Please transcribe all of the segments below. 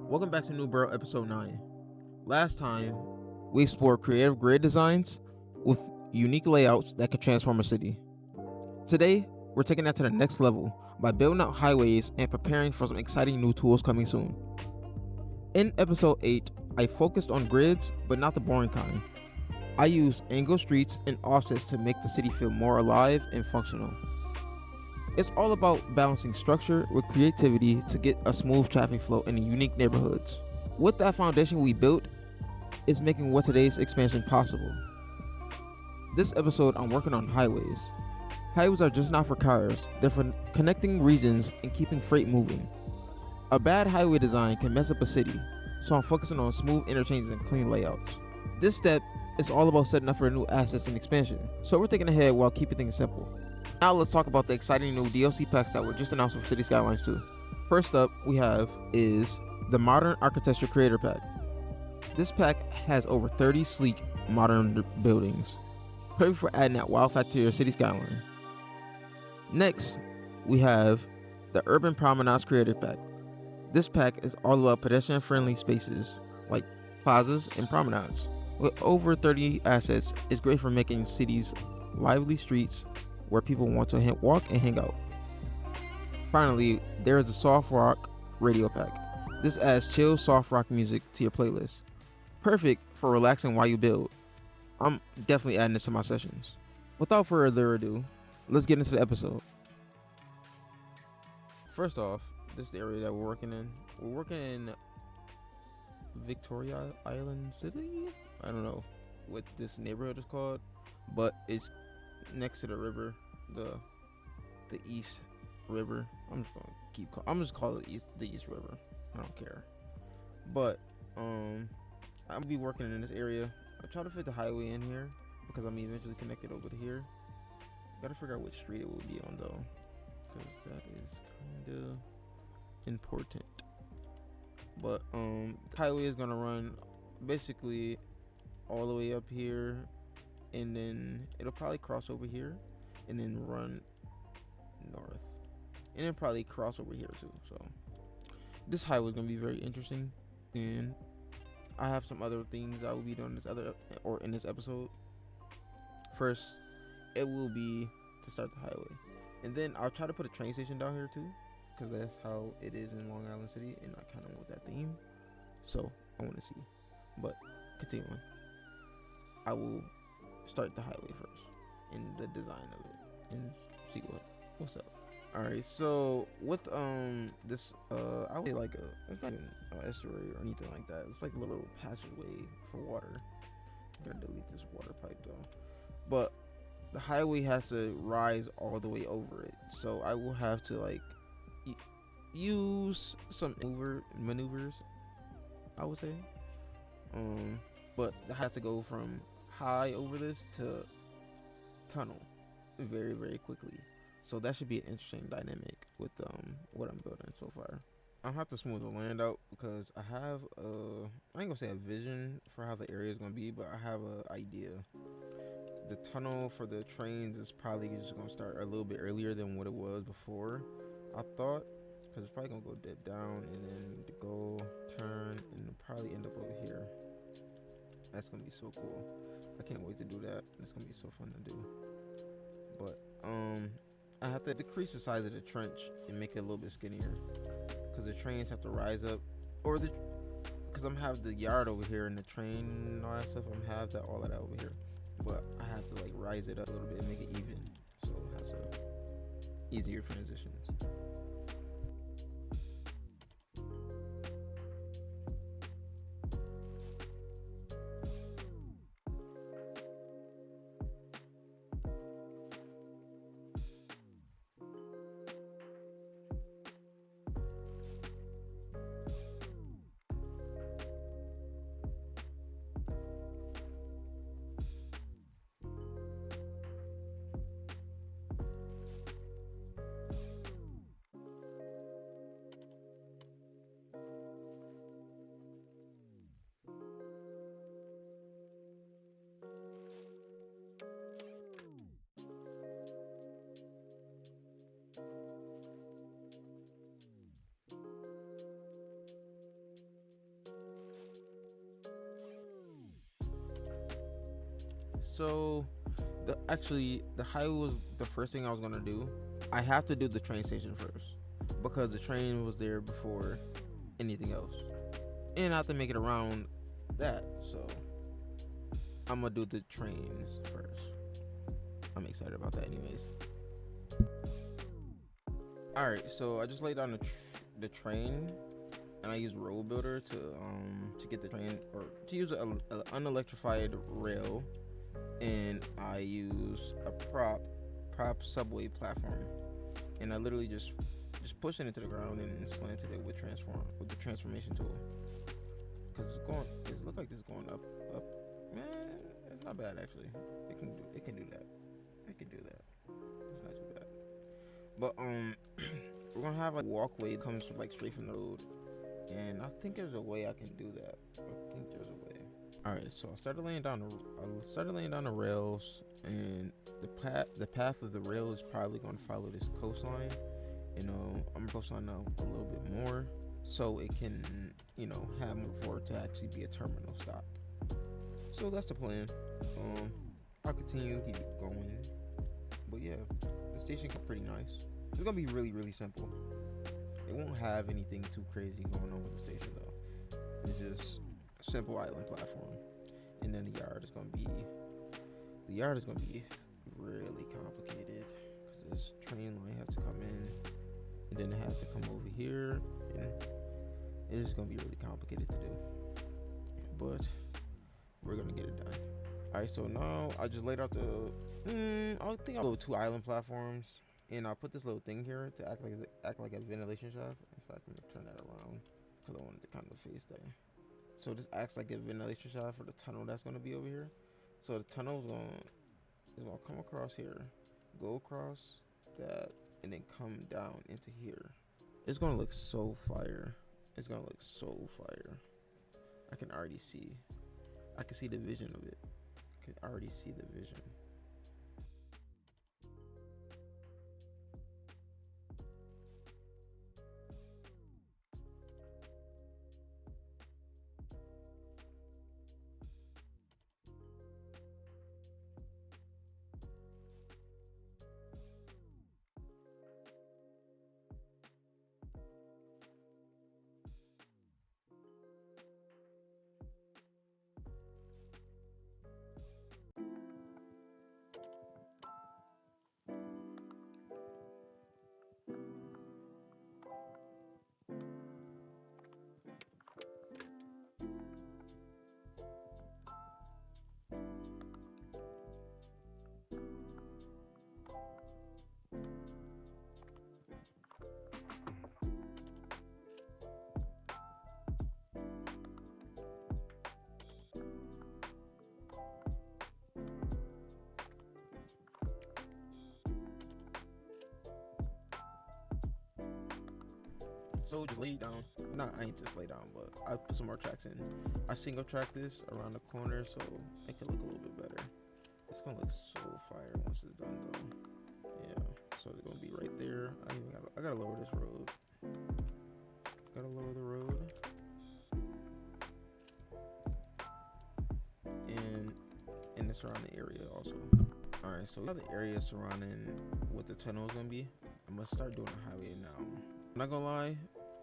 Welcome back to New Borough episode 9. Last time, we explored creative grid designs with unique layouts that could transform a city. Today, we're taking that to the next level by building out highways and preparing for some exciting new tools coming soon. In episode 8, I focused on grids, but not the boring kind. I used angled streets and offsets to make the city feel more alive and functional. It's all about balancing structure with creativity to get a smooth traffic flow in unique neighborhoods. With that foundation we built, is making what today's expansion possible. This episode, I'm working on highways. Highways are just not for cars, they're for connecting regions and keeping freight moving. A bad highway design can mess up a city, so I'm focusing on smooth interchanges and clean layouts. This step is all about setting up for new assets and expansion, so we're thinking ahead while keeping things simple. Now let's talk about the exciting new DLC packs that were just announced for City Skylines 2. First up we have is the Modern Architecture Creator Pack. This pack has over 30 sleek modern buildings, perfect for adding that wow factor to your city skyline. Next, we have the Urban Promenades Creator Pack. This pack is all about pedestrian-friendly spaces like plazas and promenades. With over 30 assets, it's great for making cities lively streets where people want to walk and hang out. Finally, there is the Soft Rock Radio Pack. This adds chill soft rock music to your playlist. Perfect for relaxing while you build. I'm definitely adding this to my sessions. Without further ado, let's get into the episode. First off, this is the area that we're working in. We're working in Victoria Island City? I don't know what this neighborhood is called, but it's next to the river, the East River. I'm just call it the East River. I don't care. But I'll be working in this area. I try to fit the highway in here because I'm eventually connected over to here. Gotta figure out which street it will be on though, because that is kinda important. But the highway is gonna run basically all the way up here, and then it'll probably cross over here and then run north, and then probably cross over here too. So this highway is gonna be very interesting, and I have some other things I will be doing in this episode. First, it will be to start the highway, and then I'll try to put a train station down here too, because that's how it is in Long Island City, and I kind of want that theme. So I want to see, but continuing, I will start the highway first and the design of it and see what's up. Alright, so with this I would say like it's not even an estuary or anything like that. It's like a little passageway for water. I'm gonna delete this water pipe though. But the highway has to rise all the way over it, so I will have to like use some maneuvers, I would say. But it has to go from high over this to tunnel very, very quickly. So that should be an interesting dynamic with what I'm building so far. I'll have to smooth the land out because I have I ain't gonna say a vision for how the area is gonna be, but I have an idea. The tunnel for the trains is probably just gonna start a little bit earlier than what it was before, I thought, because it's probably gonna go dead down and then go turn and probably end up over here. That's gonna be so cool. I can't wait to do that. It's gonna be so fun to do. But I have to decrease the size of the trench and make it a little bit skinnier, because the trains have to rise up, or because I'm have the yard over here and the train and all that stuff. I'm have that all of that over here, but I have to like rise it up a little bit and make it even, so it has a easier transitions. So the highway was the first thing I was gonna do. I have to do the train station first because the train was there before anything else, and I have to make it around that. So I'm gonna do the trains first. I'm excited about that, anyways. All right, so I just laid down the train, and I use Road Builder to get the train, or to use an unelectrified rail, and I use a prop subway platform, and I literally just push it into the ground and slanted it with the transformation tool, because it looks like it's going up. Man, it's not bad actually. It can do that. It can do that. It's not too bad. But we're gonna have a walkway that comes like straight from the road, and I think there's a way I can do that. I think there's a way. All right, so I started laying down the rails, and the path of the rail is probably gonna follow this coastline. I'm gonna coastline out a little bit more, so it can have more for it to actually be a terminal stop. So that's the plan. I'll continue keep it going, but yeah, the station is pretty nice. It's gonna be really, really simple. It won't have anything too crazy going on with the station though. It's just a simple island platform, and then the yard is gonna be really complicated because this train line has to come in, and then it has to come over here, and it's just gonna be really complicated to do. But we're gonna get it done. All right, so now I just laid out I think I'll go 2 island platforms, and I'll put this little thing here to act like a ventilation shaft. In fact, I'm gonna turn that around because I wanted to kind of face that. So this acts like a ventilation shaft for the tunnel that's gonna be over here. So the tunnel is gonna come across here, go across that, and then come down into here. It's gonna look so fire. It's gonna look so fire. I can already see. I can see the vision of it. I can already see the vision. So just lay down. I ain't just lay down, but I put some more tracks in. I single track this around the corner so it can look a little bit better. It's gonna look so fire once it's done though. Yeah, so it's gonna be right there. I gotta lower this road. Gotta lower the road. And in the surrounding area also. Alright, so we have the area surrounding what the tunnel is gonna be. I'm gonna start doing a highway now. I'm not gonna lie,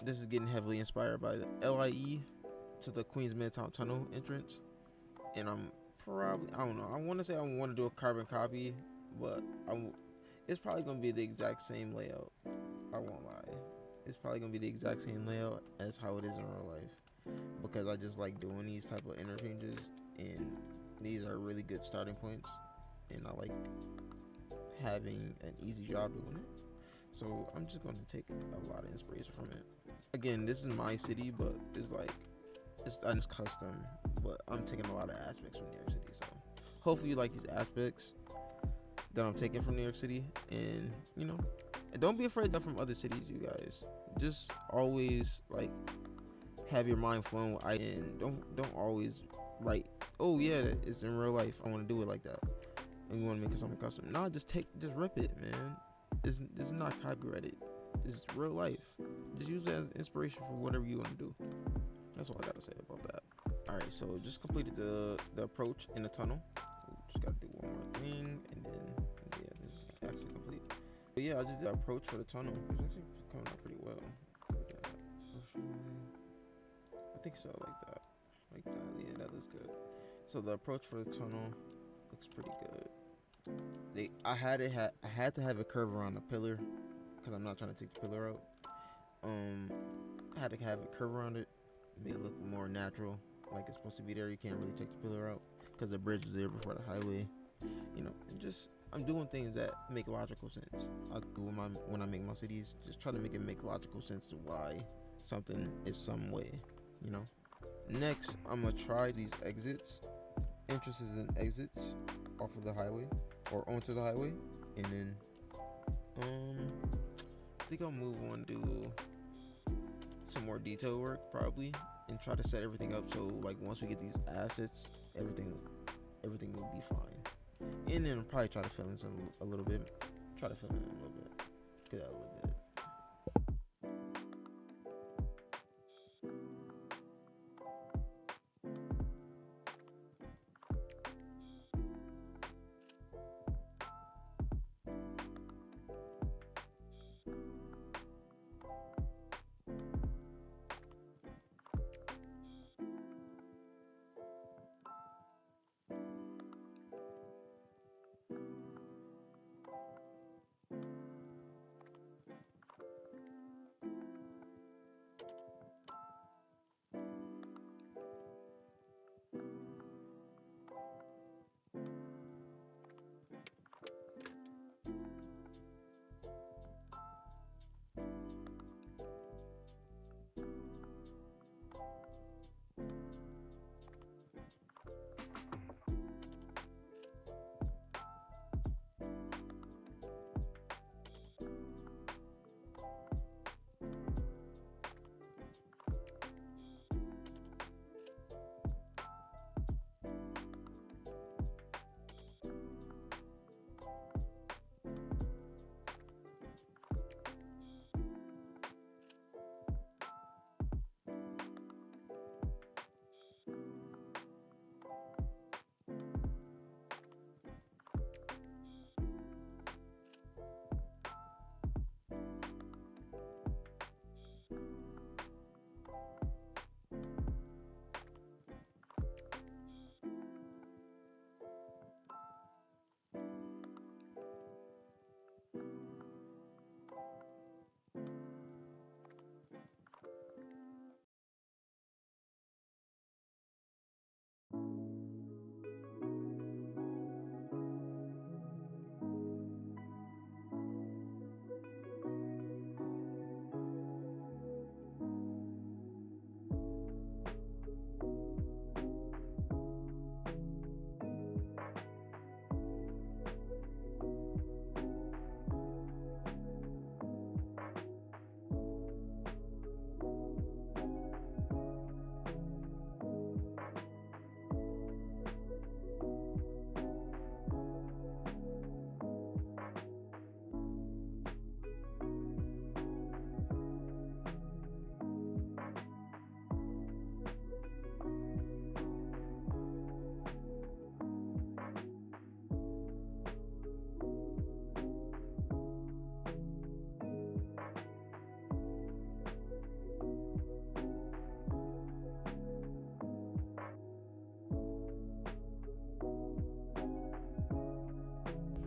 this is getting heavily inspired by the LIE to the Queens Midtown Tunnel entrance, and I don't know, I want to say I want to do a carbon copy, but it's probably gonna be the exact same layout. I won't lie, it's probably gonna be the exact same layout as how it is in real life, because I just like doing these type of interchanges, and these are really good starting points, and I like having an easy job doing it. So I'm just going to take a lot of inspiration from it. Again, this is my city, but it's custom, but I'm taking a lot of aspects from New York City. So hopefully you like these aspects that I'm taking from New York City, and don't be afraid of from other cities, you guys. Just always like have your mind flowing with and don't always write, oh yeah, it's in real life, I want to do it like that, and you want to make it something custom. Nah, just rip it, man. It's not copyrighted. It's real life. Just use it as inspiration for whatever you want to do. That's all I gotta say about that. All right, so just completed the approach in the tunnel. Just gotta do yeah, I just did the approach for the tunnel. It's actually coming out pretty well. Like that. I think so, like that. Like that, yeah, that looks good. So the approach for the tunnel looks pretty good. I had to have it curve around the pillar because I'm not trying to take the pillar out. I had to have it curve around it, make it look more natural, like it's supposed to be there. You can't really take the pillar out because the bridge was there before the highway. You know, and just I'm doing things that make logical sense. I do when I make my cities, just try to make it make logical sense to why something is some way. You know. Next, I'm gonna try these exits, entrances and exits off of the highway or onto the highway, and then I think I'll move on to some more detail work probably, and try to set everything up so like once we get these assets, everything will be fine. And then I'll probably try to fill in a little bit, get that a little bit.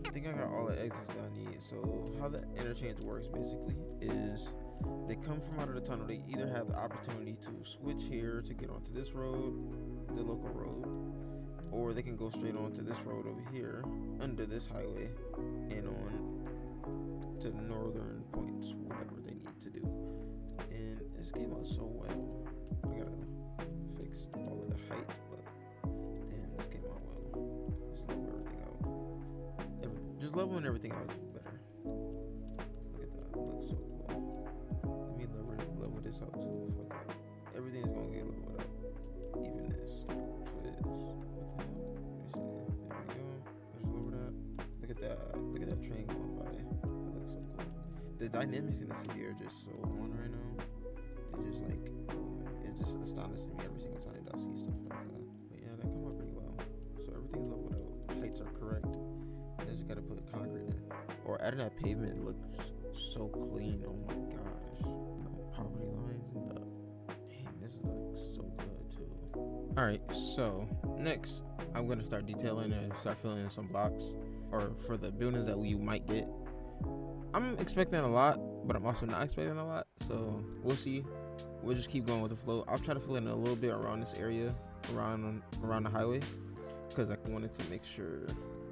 I think I got all the exits that I need. So how the interchange works basically is they come from out of the tunnel. They either have the opportunity to switch here to get onto this road, the local road, or they can go straight onto this road over here under this highway and on to the northern points, whatever they need to do. And this came out so well. I gotta fix all of the heights, but damn, this came out well. Just level everything out. Just leveling everything out is better. Look at that, it looks so cool. Let me level this out too. Fuck it. Everything's gonna get leveled out. Even this. What the hell? Let me see. There we go. Just lower that. Look at that. Look at that train going by. That looks so cool. The dynamics in the city are just so on right now. It's just like, it just astonishes me every single time that I see stuff like that. But yeah, that come out pretty well. So everything's leveled out. Heights are correct. I just gotta put concrete in. or adding that pavement looks so clean. Oh my gosh. No property lines and the dang, this looks so good too. Alright, so next I'm gonna start detailing and start filling in some blocks, or for the buildings that we might get. I'm expecting a lot, but I'm also not expecting a lot, so we'll see. We'll just keep going with the flow. I'll try to fill in a little bit around this area, around the highway, because I wanted to make sure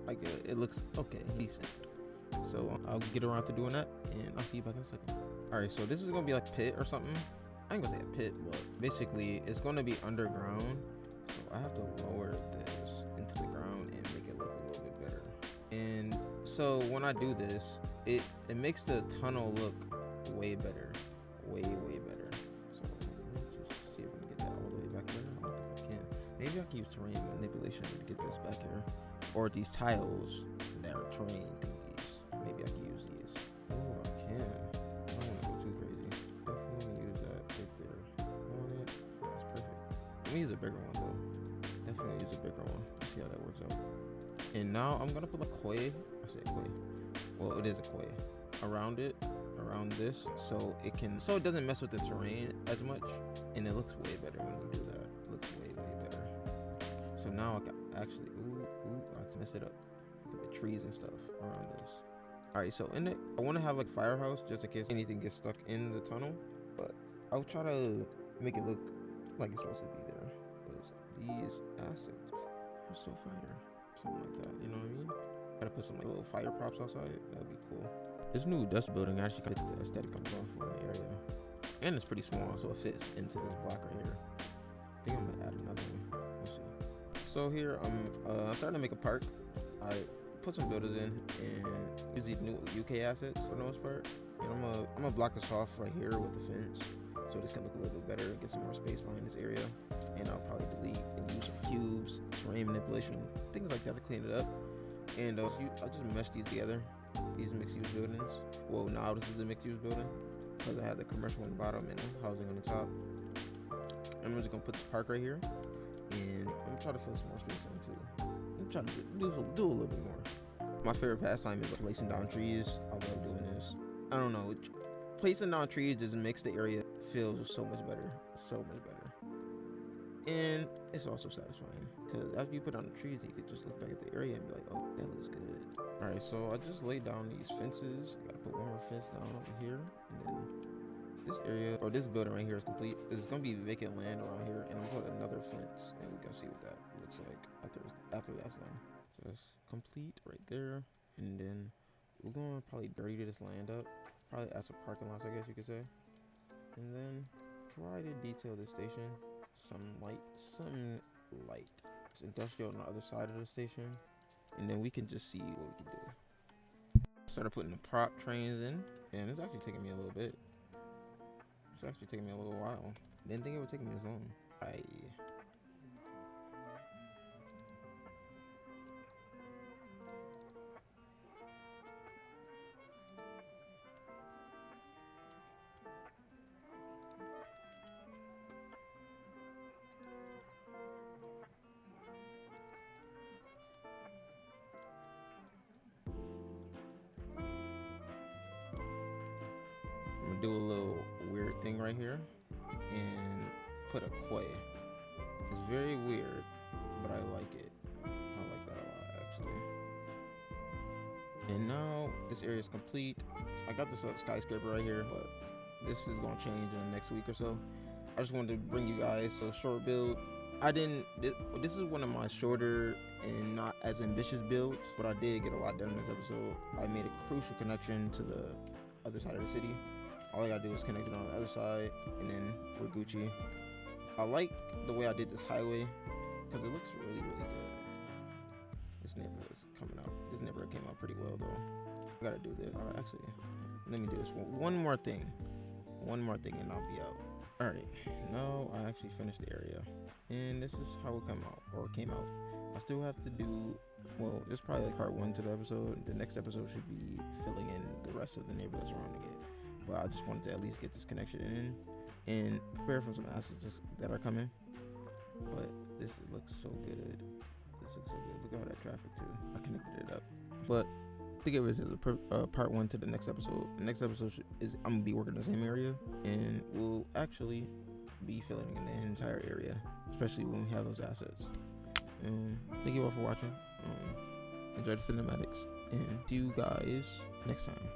it looks okay, decent. So I'll get around to doing that, and I'll see you back in a second. All right, so this is gonna be like a pit or something. I ain't gonna say a pit, but basically it's gonna be underground. So I have to lower this into the ground and make it look a little bit better. And so when I do this, it makes the tunnel look way better, way better. So let's just see if we can get that all the way back there. I don't think I can. Maybe I can use terrain manipulation to get this back here, or these tiles that are terrain thingies. Maybe I can use these. Oh, I can. I don't want to go too crazy. Definitely use that right there. On it. That's perfect. Let me use a bigger one though. Definitely use a bigger one. Let's see how that works out. And now I'm gonna put a quay. I say quay. Well, it is a quay around it, around this, so it doesn't mess with the terrain as much, and it looks way better when we do that. It looks way better. So now I can actually, I messed it up. Look at trees and stuff around this. All right, so in it, I want to have like firehouse just in case anything gets stuck in the tunnel, but I'll try to make it look like it's supposed to be there. These assets are so fire, something like that. You know what I mean? Gotta put some like, little fire props outside. That'd be cool. This new dust building actually got the aesthetic I'm going for in the area, and it's pretty small, so it fits into this block right here. I think I'm gonna add another one. We'll see. So here I'm starting to make a park. I put some builders in and use these new UK assets for the most part. And I'm gonna block this off right here with the fence, so this can look a little bit better, get some more space behind this area. And I'll probably delete and use some cubes, terrain manipulation, things like that to clean it up. And I'll just mesh these together, these mixed-use buildings. Well, now this is a mixed-use building because I had the commercial on the bottom and the housing on the top. And I'm just gonna put this park right here, and I'm gonna try to fill some more space in too. I'm trying to do a little bit more. My favorite pastime is placing down trees. I love doing this. I don't know, placing down trees just makes the area feel so much better, and it's also satisfying because after you put down the trees, you could just look back at the area and be like, oh, that looks good. All right, so I just laid down these fences. Gotta put one more fence down over here, and then this area, or this building right here is complete. There's gonna be vacant land around here, and I'm gonna put another fence, and we can see what that looks like after that's done. So it's complete right there, and then we're gonna probably dirty this land up, probably add some parking lots, I guess you could say, and then try to detail this station. Some light. It's industrial on the other side of the station, and then we can just see what we can do. Started putting the prop trains in, and it's actually taking me a little bit. It's actually taking me a little while. Didn't think it would take me this long. I'm gonna do a little weird thing right here and put a quay. It's very weird, but I like it. I like that a lot, actually. And now this area is complete. I got this skyscraper right here, but this is gonna change in the next week or so. I just wanted to bring you guys a short build. This is one of my shorter and not as ambitious builds, but I did get a lot done in this episode. I made a crucial connection to the other side of the city. All I gotta do is connect it on the other side, and then we're Gucci. I like the way I did this highway because it looks really good. This neighborhood is coming out. This neighborhood came out pretty well though. I gotta do this. All right, actually, let me do this one more thing, and I'll be out. All right, now I actually finished the area, and this is how it came out. I still have to do, well, this is probably like part 1 to the episode. The next episode should be filling in the rest of the neighborhood surrounding it. But I just wanted to at least get this connection in and prepare for some assets that are coming. But this looks so good. Look at all that traffic too. I connected it up. But think of it as a part 1 to the next episode. The next episode is I'm gonna be working in the same area, and we'll actually be filling in the entire area, especially when we have those assets. Thank you all for watching. Enjoy the cinematics, and see you guys next time.